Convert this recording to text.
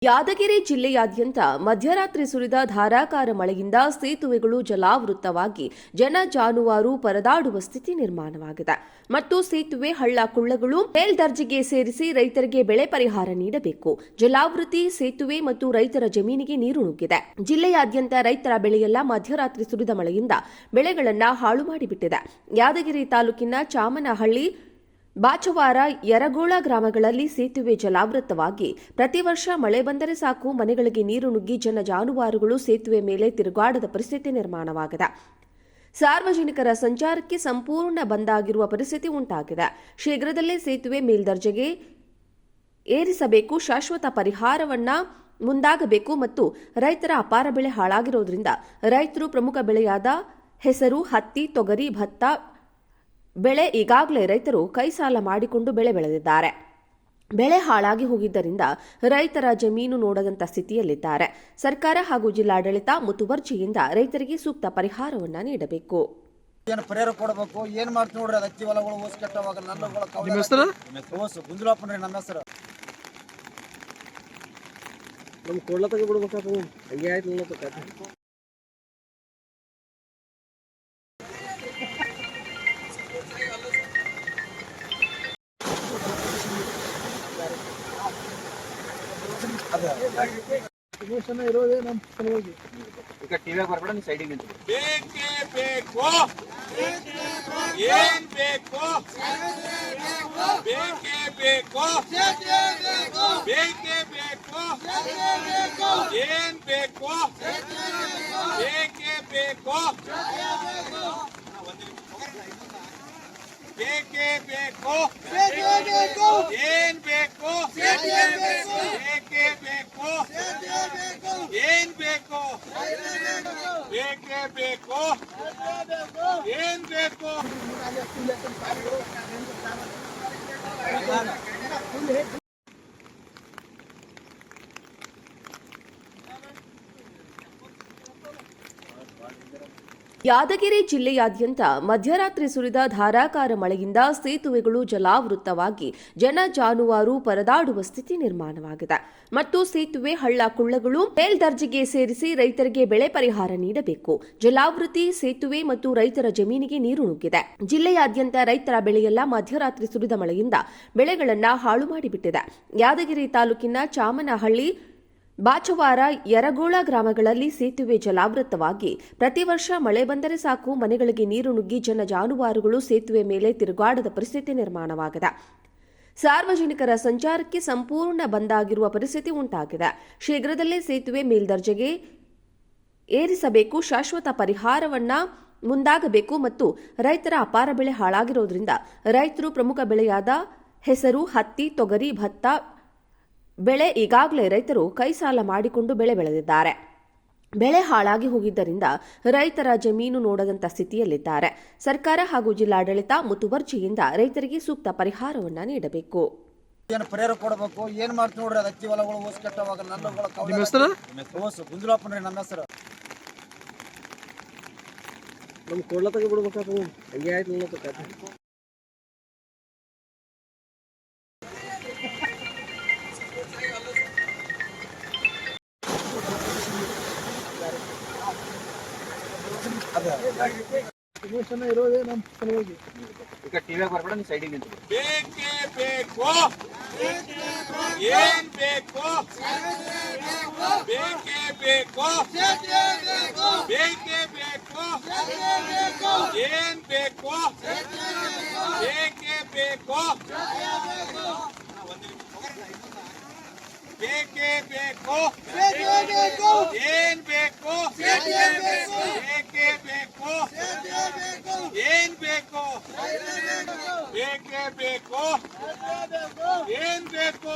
ಯಾದಗಿರಿ ಜಿಲ್ಲೆಯಾದ್ಯಂತ ಮಧ್ಯರಾತ್ರಿ ಸುರಿದ ಧಾರಾಕಾರ ಮಳೆಯಿಂದ ಸೇತುವೆಗಳು ಜಲಾವೃತವಾಗಿ ಜನ ಜಾನುವಾರು ಪರದಾಡುವ ಸ್ಥಿತಿ ನಿರ್ಮಾಣವಾಗಿದೆ ಮತ್ತು ಸೇತುವೆ ಹಳ್ಳ ಕೊಳ್ಳಗಳು ಮೇಲ್ದರ್ಜೆಗೆ ಸೇರಿಸಿ ರೈತರಿಗೆ ಬೆಳೆ ಪರಿಹಾರ ನೀಡಬೇಕು. ಜಲಾವೃತಿ, ಸೇತುವೆ ಮತ್ತು ರೈತರ ಜಮೀನಿಗೆ ನೀರು ನುಗ್ಗಿದೆ. ಜಿಲ್ಲೆಯಾದ್ಯಂತ ರೈತರ ಬೆಳೆಯೆಲ್ಲ ಮಧ್ಯರಾತ್ರಿ ಸುರಿದ ಮಳೆಯಿಂದ ಬೆಳೆಗಳನ್ನ ಹಾಳು ಮಾಡಿಬಿಟ್ಟಿದೆ. ಯಾದಗಿರಿ ತಾಲೂಕಿನ ಚಾಮನಹಳ್ಳಿ, ಬಾಚವಾರ, ಯರಗೋಳ ಗ್ರಾಮಗಳಲ್ಲಿ ಸೇತುವೆ ಜಲಾವೃತವಾಗಿ ಪ್ರತಿ ವರ್ಷ ಮಳೆ ಬಂದರೆ ಸಾಕು ಮನೆಗಳಿಗೆ ನೀರು ನುಗ್ಗಿ ಜನ ಜಾನುವಾರುಗಳು ಸೇತುವೆ ಮೇಲೆ ತಿರುಗಾಡದ ಪರಿಸ್ಥಿತಿ ನಿರ್ಮಾಣವಾಗಿದೆ. ಸಾರ್ವಜನಿಕರ ಸಂಚಾರಕ್ಕೆ ಸಂಪೂರ್ಣ ಬಂದಾಗಿರುವ ಪರಿಸ್ಥಿತಿ ಉಂಟಾಗಿದೆ. ಶೀಘ್ರದಲ್ಲೇ ಸೇತುವೆ ಮೇಲ್ದರ್ಜೆಗೆ ಏರಿಸಬೇಕು, ಶಾಶ್ವತ ಪರಿಹಾರವನ್ನ ಮುಂದಾಗಬೇಕು ಮತ್ತು ರೈತರ ಅಪಾರ ಬೆಳೆ ಹಾಳಾಗಿರುವುದರಿಂದ ರೈತರು ಪ್ರಮುಖ ಬೆಳೆಯಾದ ಹೆಸರು, ಹತ್ತಿ, ತೊಗರಿ, ಭತ್ತ ಬೆಳೆ ಈಗಾಗಲೇ ರೈತರು ಕೈ ಸಾಲ ಮಾಡಿಕೊಂಡು ಬೆಳೆ ಬೆಳೆದಿದ್ದಾರೆ. ಬೆಳೆ ಹಾಳಾಗಿ ಹೋಗಿದ್ದರಿಂದ ರೈತರ ಜಮೀನು ನೋಡದಂತ ಸ್ಥಿತಿಯಲ್ಲಿದ್ದಾರೆ. ಸರ್ಕಾರ ಹಾಗೂ ಜಿಲ್ಲಾಡಳಿತ ಮುತುವರ್ಜಿಯಿಂದ ರೈತರಿಗೆ ಸೂಕ್ತ ಪರಿಹಾರವನ್ನ ನೀಡಬೇಕು. ಏನು ಪರಿಹಾರ ಕೊಡಬೇಕು, ಏನ್ ಮಾಡ್ತೀವಿ ನೋಡ್ರಿ. ಅದು ಅಕ್ಕಿ ಹೊಲಗಳು ಓಸ್ ಕೆಟ್ಟವಾಗ ಗುಂಜುಳಪ್ಪನ್ರಿ ನಮ್ಮ ಹೆಸರು. ನಮ್ ಕೊಳ್ಳತಗೆ ಬಿಡ್ಬೇಕಾಗ್ತದೆ. ಹಂಗೆ ಆಯ್ತು. ಇರೋದೇ ನಮ್ಮ ಸಲುವಾಗಿ. ಈಗ ಟಿವಿ ಬರ್ಬೇಡ, ನೀ ಸೈಡಿಗೆ ನಿಂತು. ಬೇಕೇ ಬೇಕು, ಏನ್ ಬೇಕು, ಬೇಕೇ ಬೇಕು, ಬೇಕೇ ಬೇಕು, ಏನ್ ಬೇಕು, ಬೇಕೇ ಬೇಕು, ಬೇಕೇ ಬೇಕು, ಏನ್ ಬೇಕು, ಬೇಕೇ ಬೇಕು, ಏನ್ ಬೇಕು, ಬೇಕೇ ಬೇಕು, ಏನ್ ಬೇಕು. ಯಾದಗಿರಿ ಜಿಲ್ಲೆಯಾದ್ಯಂತ ಮಧ್ಯರಾತ್ರಿ ಸುರಿದ ಧಾರಾಕಾರ ಮಳೆಯಿಂದ ಸೇತುವೆಗಳು ಜಲಾವೃತವಾಗಿ ಜನ ಜಾನುವಾರು ಪರದಾಡುವ ಸ್ಥಿತಿ ನಿರ್ಮಾಣವಾಗಿದೆ ಮತ್ತು ಸೇತುವೆ ಹಳ್ಳ ಕೊಳ್ಳಗಳು ಮೇಲ್ದರ್ಜೆಗೆ ಸೇರಿಸಿ ರೈತರಿಗೆ ಬೆಳೆ ಪರಿಹಾರ ನೀಡಬೇಕು. ಜಲಾವೃತಿ, ಸೇತುವೆ ಮತ್ತು ರೈತರ ಜಮೀನಿಗೆ ನೀರು ನುಗ್ಗಿದೆ. ಜಿಲ್ಲೆಯಾದ್ಯಂತ ರೈತರ ಬೆಳೆಯೆಲ್ಲ ಮಧ್ಯರಾತ್ರಿ ಸುರಿದ ಮಳೆಯಿಂದ ಬೆಳೆಗಳನ್ನ ಹಾಳು ಮಾಡಿಬಿಟ್ಟಿದೆ. ಯಾದಗಿರಿ ತಾಲೂಕಿನ ಚಾಮನಹಳ್ಳಿ, ಬಾಚವಾರ, ಯರಗೋಳ ಗ್ರಾಮಗಳಲ್ಲಿ ಸೇತುವೆ ಜಲಾವೃತವಾಗಿ ಪ್ರತಿ ವರ್ಷ ಮಳೆ ಬಂದರೆ ಸಾಕು ಮನೆಗಳಿಗೆ ನೀರು ನುಗ್ಗಿ ಜನ ಜಾನುವಾರುಗಳು ಸೇತುವೆ ಮೇಲೆ ತಿರುಗಾಡದ ಪರಿಸ್ಥಿತಿ ನಿರ್ಮಾಣವಾಗಿದೆ. ಸಾರ್ವಜನಿಕರ ಸಂಚಾರಕ್ಕೆ ಸಂಪೂರ್ಣ ಬಂದಾಗಿರುವ ಪರಿಸ್ಥಿತಿ ಉಂಟಾಗಿದೆ. ಶೀಘ್ರದಲ್ಲೇ ಸೇತುವೆ ಮೇಲ್ದರ್ಜೆಗೆ ಏರಿಸಬೇಕು, ಶಾಶ್ವತ ಪರಿಹಾರವನ್ನ ಮುಂದಾಗಬೇಕು ಮತ್ತು ರೈತರ ಅಪಾರ ಬೆಳೆ ಹಾಳಾಗಿರುವುದರಿಂದ ರೈತರು ಪ್ರಮುಖ ಬೆಳೆಯಾದ ಹೆಸರು, ಹತ್ತಿ, ತೊಗರಿ, ಭತ್ತ ಬೆಳೆ ಈಗಾಗಲೇ ರೈತರು ಕೈ ಸಾಲ ಮಾಡಿಕೊಂಡು ಬೆಳೆ ಬೆಳೆದಿದ್ದಾರೆ. ಬೆಳೆ ಹಾಳಾಗಿ ಹೋಗಿದ್ದರಿಂದ ರೈತರ ಜಮೀನು ನೋಡದಂತ ಸ್ಥಿತಿಯಲ್ಲಿದ್ದಾರೆ. ಸರ್ಕಾರ ಹಾಗೂ ಜಿಲ್ಲಾಡಳಿತ ಮುತುವರ್ಜಿಯಿಂದ ರೈತರಿಗೆ ಸೂಕ್ತ ಪರಿಹಾರವನ್ನ ನೀಡಬೇಕು. ಏನು ಪರಿಹಾರ ಕೊಡಬೇಕು, ಏನ್ ಮಾಡ್ತೀವಿ ನೋಡ್ರಿ. ಅದು ಅಕ್ಕಿ ಹೊಲಗಳು ಓಸ್ ಕೆಟ್ಟವಾಗ ಗುಂಜುಳಪ್ಪನ್ರಿ ನಮ್ಮ ಹೆಸರು. ನಮ್ ಕೊಳ್ಳತಗೆ ಬಿಡ್ಬೇಕಾಗ್ತದೆ. ಹಂಗೆ ಆಯ್ತು. ಇರೋದೇ ನಮ್ಮ ಸಲುವಾಗಿ. ಈಗ ಟಿವಿ ಬರ್ಬೇಡ, ನೀ ಸೈಡಿಗೆ ನಿಂತು. ಬೇಕೇ ಬೇಕು, ಏನ್ ಬೇಕು, ಬೇಕೇ ಬೇಕು, ಬೇಕೇ ಬೇಕು, ಏನ್ ಬೇಕು, ಬೇಕೇ ಬೇಕು, ಬೇಕೇ ಬೇಕು, ಏನ್ ಬೇಕು, ಬೇಕೇ ಬೇಕು, ಏನ್ ಬೇಕು, ಬೇಕೇ ಬೇಕು, ಏನ್ ಬೇಕು.